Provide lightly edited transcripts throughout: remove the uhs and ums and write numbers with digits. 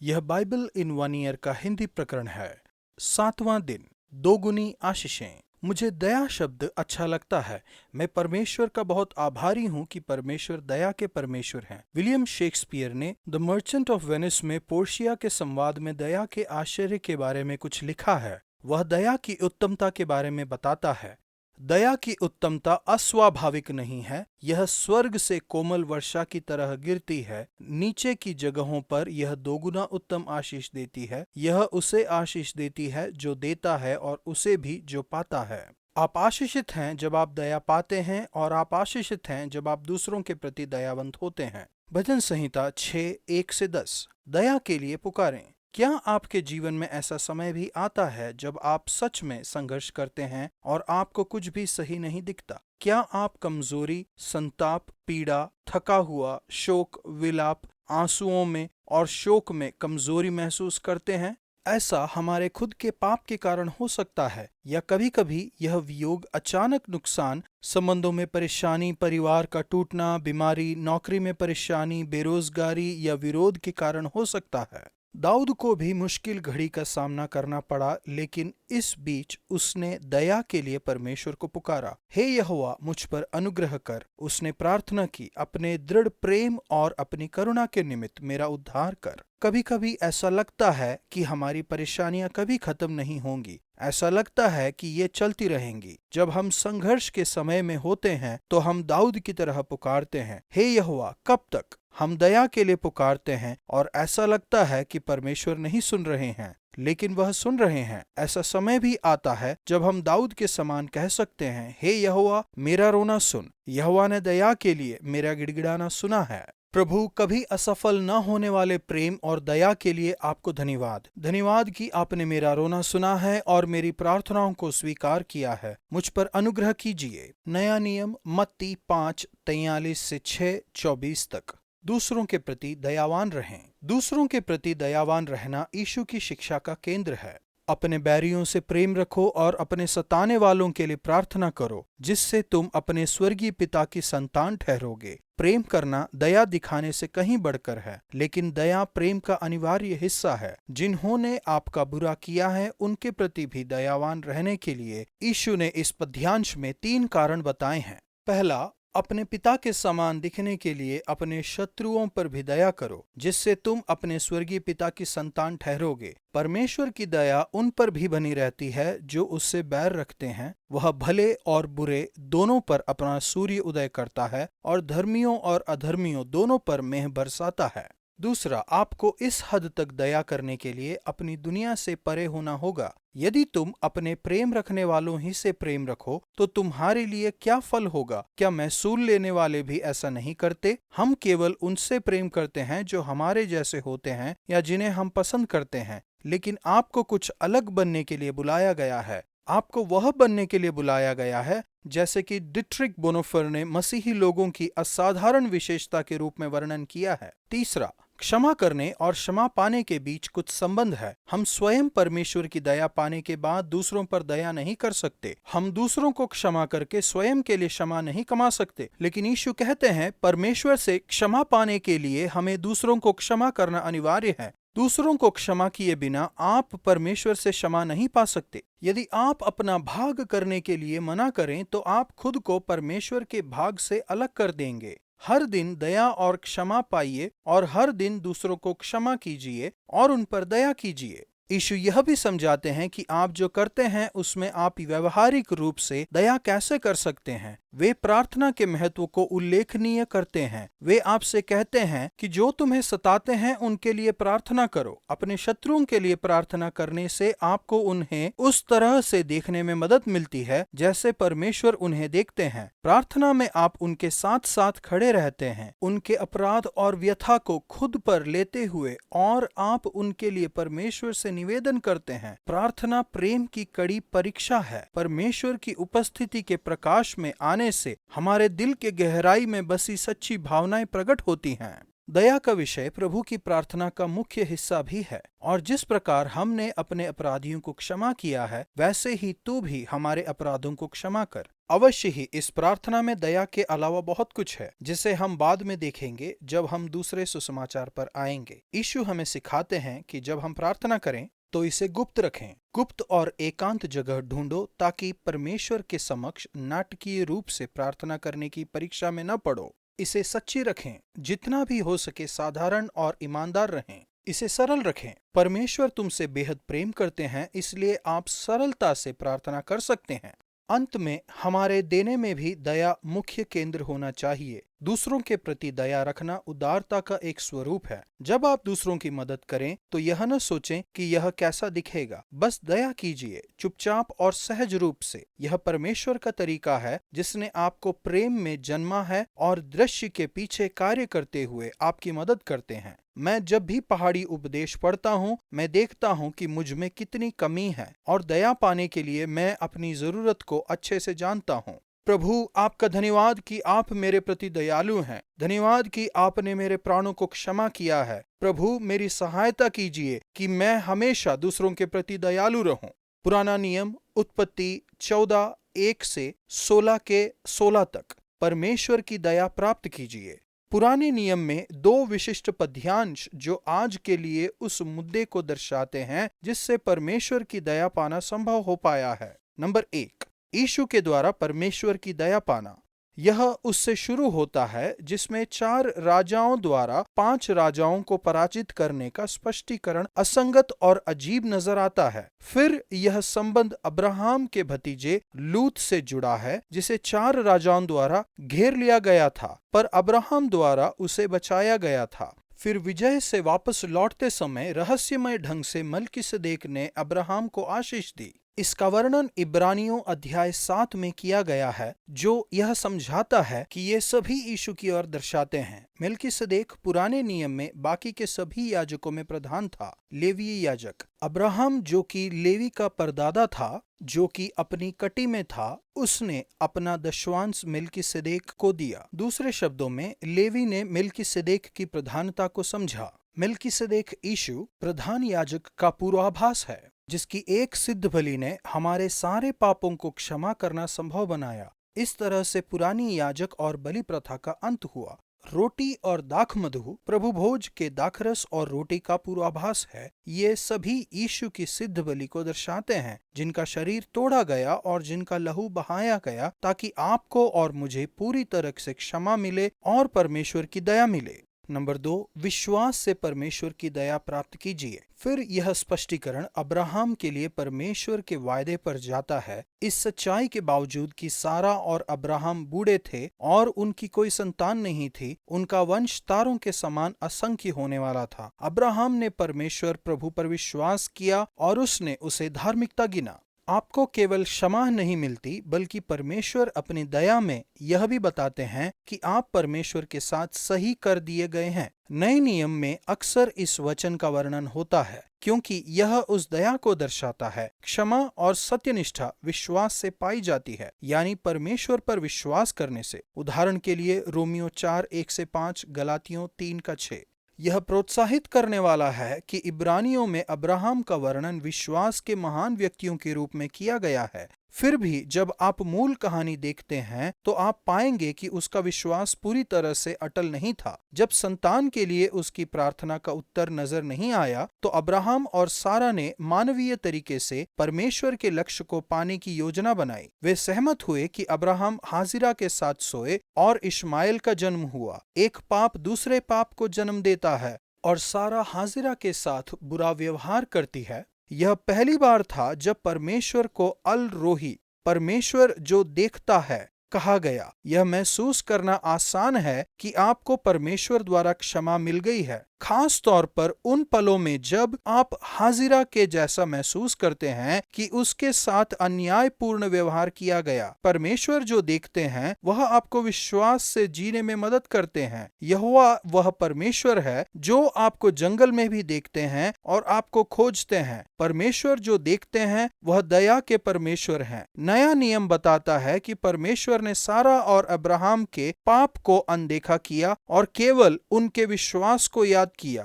यह बाइबल इन 1 ईयर का हिंदी प्रकरण है। 7वां दिन, दोगुनी आशीषें। मुझे दया शब्द अच्छा लगता है। मैं परमेश्वर का बहुत आभारी हूँ कि परमेश्वर दया के परमेश्वर हैं। विलियम शेक्सपियर ने द मर्चेंट ऑफ वेनिस में पोर्शिया के संवाद में दया के आश्चर्य के बारे में कुछ लिखा है। वह दया की उत्तमता के बारे में बताता है। दया की उत्तमता अस्वाभाविक नहीं है, यह स्वर्ग से कोमल वर्षा की तरह गिरती है। नीचे की जगहों पर यह दोगुना उत्तम आशीष देती है। यह उसे आशीष देती है जो देता है और उसे भी जो पाता है। आप आशीषित हैं जब आप दया पाते हैं और आप आशीषित हैं जब आप दूसरों के प्रति दयावंत होते हैं। भजन संहिता 6:1-10। दया के लिए पुकारें। क्या आपके जीवन में ऐसा समय भी आता है जब आप सच में संघर्ष करते हैं और आपको कुछ भी सही नहीं दिखता? क्या आप कमजोरी, संताप, पीड़ा, थका हुआ, शोक, विलाप, आंसुओं में और शोक में कमजोरी महसूस करते हैं? ऐसा हमारे खुद के पाप के कारण हो सकता है, या कभी कभी यह वियोग, अचानक नुकसान, संबंधों में परेशानी, परिवार का टूटना, बीमारी, नौकरी में परेशानी, बेरोजगारी या विरोध के कारण हो सकता है। दाऊद को भी मुश्किल घड़ी का सामना करना पड़ा, लेकिन इस बीच उसने दया के लिए परमेश्वर को पुकारा। हे यहोवा, मुझ पर अनुग्रह कर। उसने प्रार्थना की, अपने दृढ़ प्रेम और अपनी करुणा के निमित्त मेरा उद्धार कर। कभी कभी ऐसा लगता है कि हमारी परेशानियां कभी खत्म नहीं होंगी। ऐसा लगता है कि ये चलती रहेंगी। जब हम संघर्ष के समय में होते हैं तो हम दाऊद की तरह पुकारते हैं, हे यहोवा, कब तक? हम दया के लिए पुकारते हैं और ऐसा लगता है कि परमेश्वर नहीं सुन रहे हैं, लेकिन वह सुन रहे हैं। ऐसा समय भी आता है जब हम दाऊद के समान कह सकते हैं, हे यहोवा, मेरा रोना सुन। यहोवा ने दया के लिए मेरा गिड़गिड़ाना सुना है। प्रभु, कभी असफल न होने वाले प्रेम और दया के लिए आपको धन्यवाद। धन्यवाद कि आपने मेरा रोना सुना है और मेरी प्रार्थनाओं को स्वीकार किया है। मुझ पर अनुग्रह कीजिए। नया नियम, मत्ती 5:43-6:24 तक। दूसरों के प्रति दयावान रहें। दूसरों के प्रति दयावान रहना यीशु की शिक्षा का केंद्र है। अपने बैरियों से प्रेम रखो और अपने सताने वालों के लिए प्रार्थना करो, जिससे तुम अपने स्वर्गीय पिता की संतान ठहरोगे। प्रेम करना दया दिखाने से कहीं बढ़कर है, लेकिन दया प्रेम का अनिवार्य हिस्सा है। जिन्होंने आपका बुरा किया है उनके प्रति भी दयावान रहने के लिए यीशु ने इस पद्यांश में 3 कारण बताए हैं। पहला, अपने पिता के समान दिखने के लिए अपने शत्रुओं पर भी दया करो, जिससे तुम अपने स्वर्गीय पिता की संतान ठहरोगे। परमेश्वर की दया उन पर भी बनी रहती है जो उससे बैर रखते हैं। वह भले और बुरे दोनों पर अपना सूर्य उदय करता है और धर्मियों और अधर्मियों दोनों पर मेह बरसाता है। दूसरा, आपको इस हद तक दया करने के लिए अपनी दुनिया से परे होना होगा। यदि तुम अपने प्रेम रखने वालों ही से प्रेम रखो तो तुम्हारे लिए क्या फल होगा? क्या महसूल लेने वाले भी ऐसा नहीं करते? हम केवल उनसे प्रेम करते हैं जो हमारे जैसे होते हैं या जिन्हें हम पसंद करते हैं। लेकिन आपको कुछ अलग बनने के लिए बुलाया गया है। आपको वह बनने के लिए बुलाया गया है जैसे कि डिट्रिक बोनोफर ने मसीही लोगों की असाधारण विशेषता के रूप में वर्णन किया है। तीसरा, क्षमा करने और क्षमा पाने के बीच कुछ संबंध है। हम स्वयं परमेश्वर की दया पाने के बाद दूसरों पर दया नहीं कर सकते। हम दूसरों को क्षमा करके स्वयं के लिए क्षमा नहीं कमा सकते। लेकिन यीशु कहते हैं, परमेश्वर से क्षमा पाने के लिए हमें दूसरों को क्षमा करना अनिवार्य है। दूसरों को क्षमा किए बिना आप परमेश्वर से क्षमा नहीं पा सकते। यदि आप अपना भाग करने के लिए मना करें तो आप खुद को परमेश्वर के भाग से अलग कर देंगे। हर दिन दया और क्षमा पाइए और हर दिन दूसरों को क्षमा कीजिए और उन पर दया कीजिए। यीशु यह भी समझाते हैं कि आप जो करते हैं उसमें आप व्यवहारिक रूप से दया कैसे कर सकते हैं। वे प्रार्थना के महत्व को उल्लेखनीय करते हैं। वे आपसे कहते हैं कि जो तुम्हें सताते हैं उनके लिए प्रार्थना करो। अपने शत्रुओं के लिए प्रार्थना करने से आपको उन्हें उस तरह से देखने में मदद मिलती है जैसे परमेश्वर उन्हें देखते हैं। प्रार्थना में आप उनके साथ साथ खड़े रहते हैं, उनके अपराध और व्यथा को खुद पर लेते हुए, और आप उनके लिए परमेश्वर से निवेदन करते हैं। प्रार्थना प्रेम की कड़ी परीक्षा है। परमेश्वर की उपस्थिति के प्रकाश में आने से हमारे दिल के गहराई में बसी सच्ची भावनाएं प्रकट होती हैं। दया का विषय प्रभु की प्रार्थना का मुख्य हिस्सा भी है, और जिस प्रकार हमने अपने अपराधियों को क्षमा किया है, वैसे ही तू भी हमारे अपराधों को क्षमा कर। अवश्य ही इस प्रार्थना में दया के अलावा बहुत कुछ है जिसे हम बाद में देखेंगे जब हम दूसरे सुसमाचार पर आएंगे। यीशु हमें सिखाते हैं कि जब हम प्रार्थना करें तो इसे गुप्त रखें। गुप्त और एकांत जगह ढूंढो ताकि परमेश्वर के समक्ष नाटकीय रूप से प्रार्थना करने की परीक्षा में न पड़ो। इसे सच्ची रखें, जितना भी हो सके साधारण और ईमानदार रहें। इसे सरल रखें। परमेश्वर तुमसे बेहद प्रेम करते हैं, इसलिए आप सरलता से प्रार्थना कर सकते हैं। अंत में हमारे देने में भी दया मुख्य केंद्र होना चाहिए। दूसरों के प्रति दया रखना उदारता का एक स्वरूप है। जब आप दूसरों की मदद करें तो यह न सोचें कि यह कैसा दिखेगा, बस दया कीजिए चुपचाप और सहज रूप से। यह परमेश्वर का तरीका है जिसने आपको प्रेम में जन्मा है और दृश्य के पीछे कार्य करते हुए आपकी मदद करते हैं। मैं जब भी पहाड़ी उपदेश पढ़ता हूँ, मैं देखता हूँ कि मुझ में कितनी कमी है और दया पाने के लिए मैं अपनी जरूरत को अच्छे से जानता हूँ। प्रभु, आपका धन्यवाद कि आप मेरे प्रति दयालु हैं। धन्यवाद कि आपने मेरे प्राणों को क्षमा किया है। प्रभु, मेरी सहायता कीजिए कि मैं हमेशा दूसरों के प्रति दयालु रहूं। पुराना नियम उत्पत्ति 14:1 से 16:16 तक। परमेश्वर की दया प्राप्त कीजिए। पुराने नियम में 2 विशिष्ट पद्यांश जो आज के लिए उस मुद्दे को दर्शाते हैं जिससे परमेश्वर की दया पाना संभव हो पाया है। नंबर 1, यीशु के द्वारा परमेश्वर की दया पाना। यह उससे शुरू होता है जिसमें 4 राजाओं द्वारा 5 राजाओं को पराजित करने का स्पष्टीकरण असंगत और अजीब नजर आता है। फिर यह संबंध अब्राहम के भतीजे लूत से जुड़ा है जिसे 4 राजाओं द्वारा घेर लिया गया था, पर अब्राहम द्वारा उसे बचाया गया था। फिर विजय से वापस लौटते समय रहस्यमय ढंग से मल्कीसदेक ने अब्राहम को आशीष दी। इसका वर्णन इब्रानियों अध्याय 7 में किया गया है, जो यह समझाता है कि ये सभी यीशु की ओर दर्शाते हैं। मल्कीसदेक पुराने नियम में बाकी के सभी याजकों में प्रधान था, लेवीय याजक। अब्राहम जो कि लेवी का परदादा था, जो कि अपनी कटी में था, उसने अपना दशवांश मल्कीसदेक को दिया। दूसरे शब्दों में, लेवी ने मल्कीसदेक की प्रधानता को समझा। मल्कीसदेक यीशु प्रधान याजक का पूर्वाभास है, जिसकी एक सिद्ध बलि ने हमारे सारे पापों को क्षमा करना संभव बनाया। इस तरह से पुरानी याजक और बलि प्रथा का अंत हुआ। रोटी और दाखमधु प्रभु भोज के दाखरस और रोटी का पूर्वाभास है। ये सभी यीशु की सिद्ध बलि को दर्शाते हैं, जिनका शरीर तोड़ा गया और जिनका लहू बहाया गया ताकि आपको और मुझे पूरी तरह से क्षमा मिले और परमेश्वर की दया मिले। नंबर 2, विश्वास से परमेश्वर की दया प्राप्त कीजिए। फिर यह स्पष्टीकरण अब्राहम के लिए परमेश्वर के वायदे पर जाता है, इस सच्चाई के बावजूद कि सारा और अब्राहम बूढ़े थे और उनकी कोई संतान नहीं थी, उनका वंश तारों के समान असंख्य होने वाला था। अब्राहम ने परमेश्वर प्रभु पर विश्वास किया और उसने उसे धार्मिकता गिना। आपको केवल क्षमा नहीं मिलती, बल्कि परमेश्वर अपनी दया में यह भी बताते हैं कि आप परमेश्वर के साथ सही कर दिए गए हैं। नए नियम में अक्सर इस वचन का वर्णन होता है, क्योंकि यह उस दया को दर्शाता है। क्षमा और सत्यनिष्ठा विश्वास से पाई जाती है, यानी परमेश्वर पर विश्वास करने से। उदाहरण के लिए रोमियो 4:1-5, गलातियों 3:6। यह प्रोत्साहित करने वाला है कि इब्रानियों में अब्राहम का वर्णन विश्वास के महान व्यक्तियों के रूप में किया गया है। फिर भी जब आप मूल कहानी देखते हैं तो आप पाएंगे कि उसका विश्वास पूरी तरह से अटल नहीं था। जब संतान के लिए उसकी प्रार्थना का उत्तर नजर नहीं आया तो अब्राहम और सारा ने मानवीय तरीके से परमेश्वर के लक्ष्य को पाने की योजना बनाई। वे सहमत हुए कि अब्राहम हाजिरा के साथ सोए और इश्माइल का जन्म हुआ। एक पाप दूसरे पाप को जन्म देता है और सारा हाजिरा के साथ बुरा व्यवहार करती है। यह पहली बार था जब परमेश्वर को अल रोही, परमेश्वर जो देखता है, कहा गया। यह महसूस करना आसान है कि आपको परमेश्वर द्वारा क्षमा मिल गई है, खास तौर पर उन पलों में जब आप हाजिरा के जैसा महसूस करते हैं कि उसके साथ अन्यायपूर्ण व्यवहार किया गया। परमेश्वर जो देखते हैं वह आपको विश्वास से जीने में मदद करते हैं। यहोवा वह परमेश्वर है जो आपको जंगल में भी देखते हैं और आपको खोजते हैं। परमेश्वर जो देखते हैं वह दया के परमेश्वर हैं। नया नियम बताता है कि परमेश्वर ने सारा और अब्राहम के पाप को अनदेखा किया और केवल उनके विश्वास को याद किया।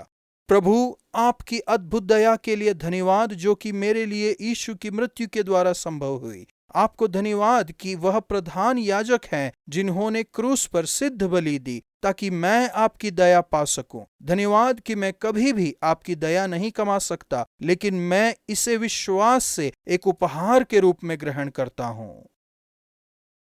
प्रभु, आपकी अद्भुत दया के लिए धन्यवाद, जो कि मेरे लिए यीशु की मृत्यु के द्वारा संभव हुई। आपको धन्यवाद कि वह प्रधान याजक हैं जिन्होंने क्रूस पर सिद्ध बलि दी ताकि मैं आपकी दया पा सकूं। धन्यवाद कि मैं कभी भी आपकी दया नहीं कमा सकता, लेकिन मैं इसे विश्वास से एक उपहार के रूप में ग्रहण करता हूं।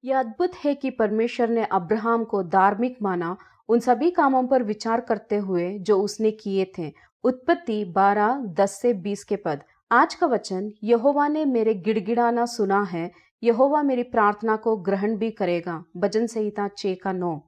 यह अद्भुत है कि परमेश्वर ने अब्राहम को धार्मिक माना, उन सभी कामों पर विचार करते हुए जो उसने किए थे। उत्पत्ति 12:10-20 के पद। आज का वचन, यहोवा ने मेरे गिड़गिड़ाना सुना है, यहोवा मेरी प्रार्थना को ग्रहण भी करेगा। भजन संहिता 6 का 9।